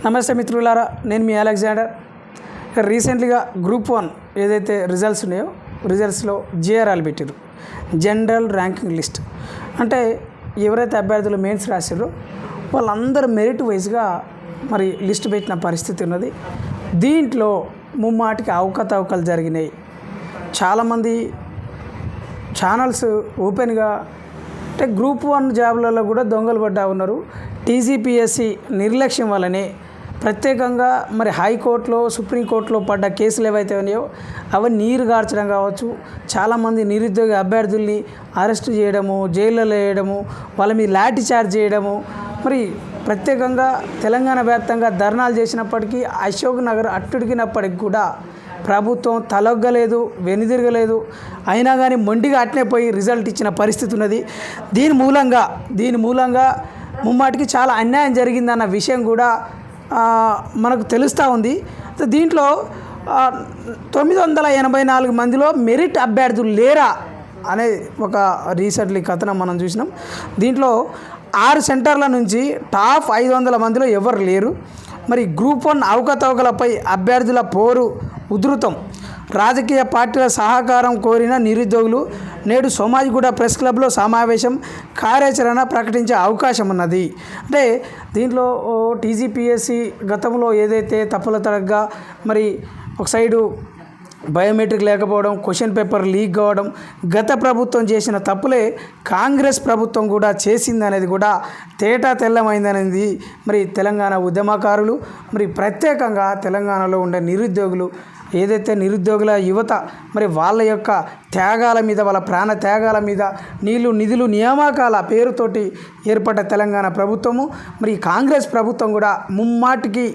నమస్తే మిత్రులారా, నేను మీ అలెగ్జాండర్. రీసెంట్లీగా గ్రూప్ 1 ఏదైతే రిజల్ట్స్ ఉన్నాయో రిజల్ట్స్లో జేఆర్ఆర్లు పెట్టారు, జనరల్ ర్యాంకింగ్ లిస్ట్. అంటే ఎవరైతే అభ్యర్థులు మెయిన్స్ రాశారో వాళ్ళందరూ మెరిట్ వైజ్గా మరి లిస్ట్ పెట్టిన పరిస్థితి ఉన్నది. దీంట్లో ముమ్మాటికి అవకతవకలు జరిగినాయి. చాలామంది ఛానల్స్ ఓపెన్గా అంటే గ్రూప్ 1 జాబ్లలో కూడా దొంగలు పడ్డా ఉన్నారు. టీజీపీఎస్సీ నిర్లక్ష్యం వల్లనే ప్రత్యేకంగా మరి హైకోర్టులో సుప్రీంకోర్టులో పడ్డ కేసులు ఏవైతే ఉన్నాయో అవి నీరు గార్చడం కావచ్చు, చాలామంది నిరుద్యోగ అభ్యర్థుల్ని అరెస్ట్ చేయడము, జైళ్ళలో వేయడము, వాళ్ళ మీద లాఠీ చార్జ్ చేయడము, మరి ప్రత్యేకంగా తెలంగాణ వ్యాప్తంగా ధర్నాలు చేసినప్పటికీ అశోక్ నగర్ అట్టుడికినప్పటికి కూడా ప్రభుత్వం తలొగ్గలేదు, వెనుదిరగలేదు. అయినా కానీ మొండిగా అట్నే పోయి రిజల్ట్ ఇచ్చిన పరిస్థితి ఉన్నది. దీని మూలంగా ముమ్మాటికి చాలా అన్యాయం జరిగిందన్న విషయం కూడా మనకు తెలుస్తూ ఉంది. దీంట్లో 984 మందిలో మెరిట్ అభ్యర్థులు లేరా అనే ఒక రీసెంట్లీ కథనం మనం చూసినాం. దీంట్లో 6 సెంటర్ల నుంచి టాప్ 500 మందిలో ఎవరు లేరు. మరి గ్రూప్ 1 అవకతవకలపై అభ్యర్థుల పోరు ఉధృతం. రాజకీయ పార్టీల సహకారం కోరిన నిరుద్యోగులు నేడు సోమాజిగూడ ప్రెస్ క్లబ్లో సమావేశం, కార్యాచరణ ప్రకటించే అవకాశం ఉన్నది. అంటే దీంట్లో టీజీపీఎస్సీ గతంలో ఏదైతే తప్పుల తడగ్గా మరి ఒక సైడు బయోమెట్రిక్ లేకపోవడం, క్వశ్చన్ పేపర్ లీక్ కావడం, గత ప్రభుత్వం చేసిన తప్పులే కాంగ్రెస్ ప్రభుత్వం కూడా చేసిందనేది కూడా తేటా తెల్లమైందనేది మరి తెలంగాణ ఉద్యమకారులు, మరి ప్రత్యేకంగా తెలంగాణలో ఉండే నిరుద్యోగులు, ఏదైతే నిరుద్యోగుల యువత మరి వాళ్ళ యొక్క త్యాగాల మీద, వాళ్ళ ప్రాణ త్యాగాల మీద, నీళ్లు నిధులు నియామకాల పేరుతోటి ఏర్పడ్డ తెలంగాణ ప్రభుత్వము, మరి కాంగ్రెస్ ప్రభుత్వం కూడా ముమ్మాటికి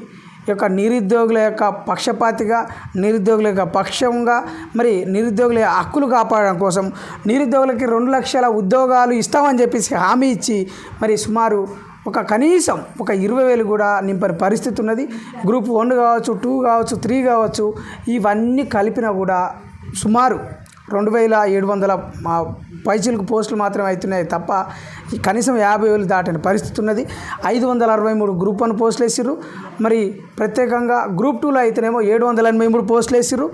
యొక్క నిరుద్యోగుల యొక్క పక్షపాతిగా, నిరుద్యోగుల యొక్క పక్షంగా, మరి నిరుద్యోగుల హక్కులు కాపాడడం కోసం నిరుద్యోగులకి 2 లక్షల ఉద్యోగాలు ఇస్తామని చెప్పేసి హామీ ఇచ్చి మరి సుమారు కనీసం 20,000 కూడా నింపని పరిస్థితి ఉన్నది. గ్రూప్ 1 కావచ్చు, 2 కావచ్చు, 3 కావచ్చు, ఇవన్నీ కలిపినా కూడా సుమారు 2,700 పైచిలకు పోస్టులు మాత్రమే అవుతున్నాయి తప్ప కనీసం 50,000 దాటిన పరిస్థితి ఉన్నది. 563 గ్రూప్ 1 పోస్టులు వేసిర్రు. మరి ప్రత్యేకంగా గ్రూప్ 2లో అయితేనేమో 783 పోస్టులు వేసిర్రు.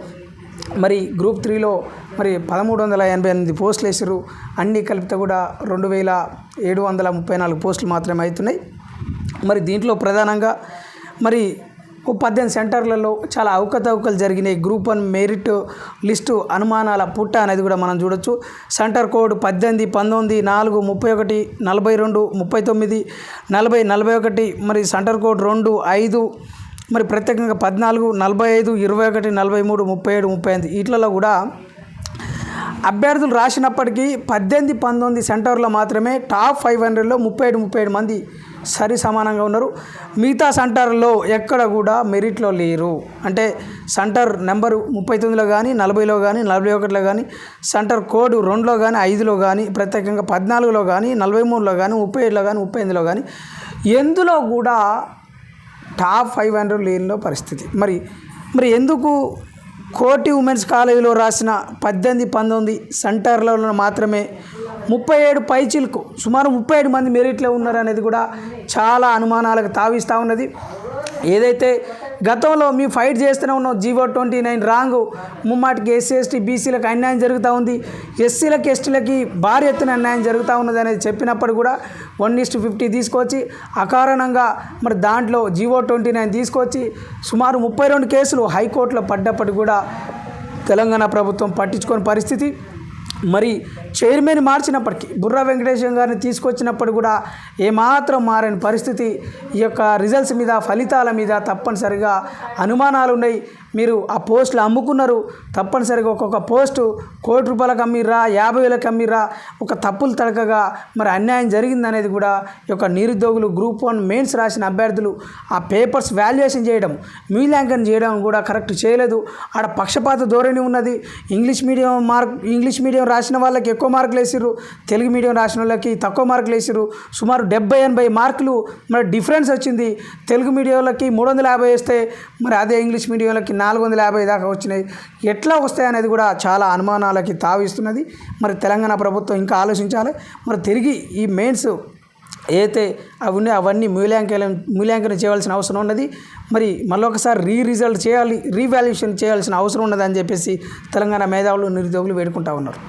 మరి గ్రూప్ 3లో మరి 1,388 పోస్టులు వేసారు. అన్నీ కలిపితే కూడా 2,734 పోస్టులు మాత్రమే అవుతున్నాయి. మరి దీంట్లో ప్రధానంగా మరి 18 సెంటర్లలో చాలా అవకతవకలు జరిగినాయి. గ్రూప్ 1 మెరిట్ లిస్టు అనుమానాల పుట్ట అనేది కూడా మనం చూడొచ్చు. సెంటర్ కోడ్ 18, 19, 4, 31, 42, 39, 40, 41, మరి సెంటర్ కోడ్ 2, 5, మరి ప్రత్యేకంగా 14, 45, 21, 43, 37, 35 వీటిలలో కూడా అభ్యర్థులు రాసినప్పటికీ 18, 19 సెంటర్లో మాత్రమే టాప్ 500లో 37 మంది సరి సమానంగా ఉన్నారు. మిగతా సెంటర్లో ఎక్కడ కూడా మెరిట్లో లేరు. అంటే సెంటర్ నెంబరు 39లో కానీ, 40లో కానీ, 41లో కానీ, సెంటర్ కోడ్ 2లో కానీ, 5లో కానీ, ప్రత్యేకంగా 14లో కానీ, 43లో కానీ, 37లో కానీ, 38లో కానీ ఎందులో కూడా టాప్ 500 లేనిలో పరిస్థితి. మరి ఎందుకు కోటి ఉమెన్స్ కాలేజీలో రాసిన 18, 19 సెంటర్లలో మాత్రమే 37 పైచిలకు సుమారు 37 మంది మెరిట్లో ఉన్నారనేది కూడా చాలా అనుమానాలకు తావిస్తూ ఉన్నది. ఏదైతే గతంలో మేము ఫైట్ చేస్తూనే ఉన్నాం, G/29 రాంగ్, ముమ్మాటికి ఎస్సీ ఎస్టీ బీసీలకు అన్యాయం జరుగుతూ ఉంది, ఎస్సీలకి ఎస్టీలకి భారీ ఎత్తున అన్యాయం జరుగుతూ ఉన్నది అనేది చెప్పినప్పుడు కూడా 1:50 తీసుకొచ్చి అకారణంగా మరి దాంట్లో G/29 తీసుకొచ్చి సుమారు 32 కేసులు హైకోర్టులో పడ్డప్పటికి కూడా తెలంగాణ ప్రభుత్వం పట్టించుకోని పరిస్థితి. మరి చైర్మన్ మార్చినప్పటికీ, బుర్రా వెంకటేశ్వర గారిని తీసుకొచ్చినప్పుడు కూడా ఏమాత్రం మారని పరిస్థితి. ఈ యొక్క రిజల్ట్స్ మీద, ఫలితాల మీద తప్పనిసరిగా అనుమానాలు ఉన్నాయి. మీరు ఆ పోస్టులు అమ్ముకున్నారు, తప్పనిసరిగా ఒక్కొక్క పోస్టు ₹1,00,00,000 అమ్మిర్రా, 50,000 అమ్మిర్రా, ఒక తప్పులు తడకగా మరి అన్యాయం జరిగిందనేది కూడా ఈ యొక్క నిరుద్యోగులు గ్రూప్ 1 మెయిన్స్ రాసిన అభ్యర్థులు ఆ పేపర్స్ వాల్యుయేషన్ చేయడం, మూల్యాంకనం చేయడం కూడా కరెక్ట్ చేయలేదు. ఆడ పక్షపాత ధోరణి ఉన్నది. ఇంగ్లీష్ మీడియం రాసిన వాళ్ళకి ఎక్కువ మార్కులు వేసిర్రు, తెలుగు మీడియం రాసిన వాళ్ళకి తక్కువ మార్కులు వేసిర్రు. సుమారు 70-80 మార్కులు మరి డిఫరెన్స్ వచ్చింది. తెలుగు మీడియంలకి 350 వేస్తే మరి అదే ఇంగ్లీష్ మీడియంలకి 450 దాకా వచ్చినాయి. ఎట్లా వస్తాయనేది కూడా చాలా అనుమానాలకి తావిస్తున్నది. మరి తెలంగాణ ప్రభుత్వం ఇంకా ఆలోచించాలి. మరి తిరిగి ఈ మెయిన్స్ అయితే అవి ఉన్నాయి అవన్నీ మూల్యాంకనం చేయవలసిన అవసరం ఉన్నది. మరి మళ్ళొకసారి రీవాల్యుయేషన్ చేయాల్సిన అవసరం ఉన్నదని చెప్పేసి తెలంగాణ మేధావులు నిరుద్యోగులు వేడుకుంటా ఉన్నారు.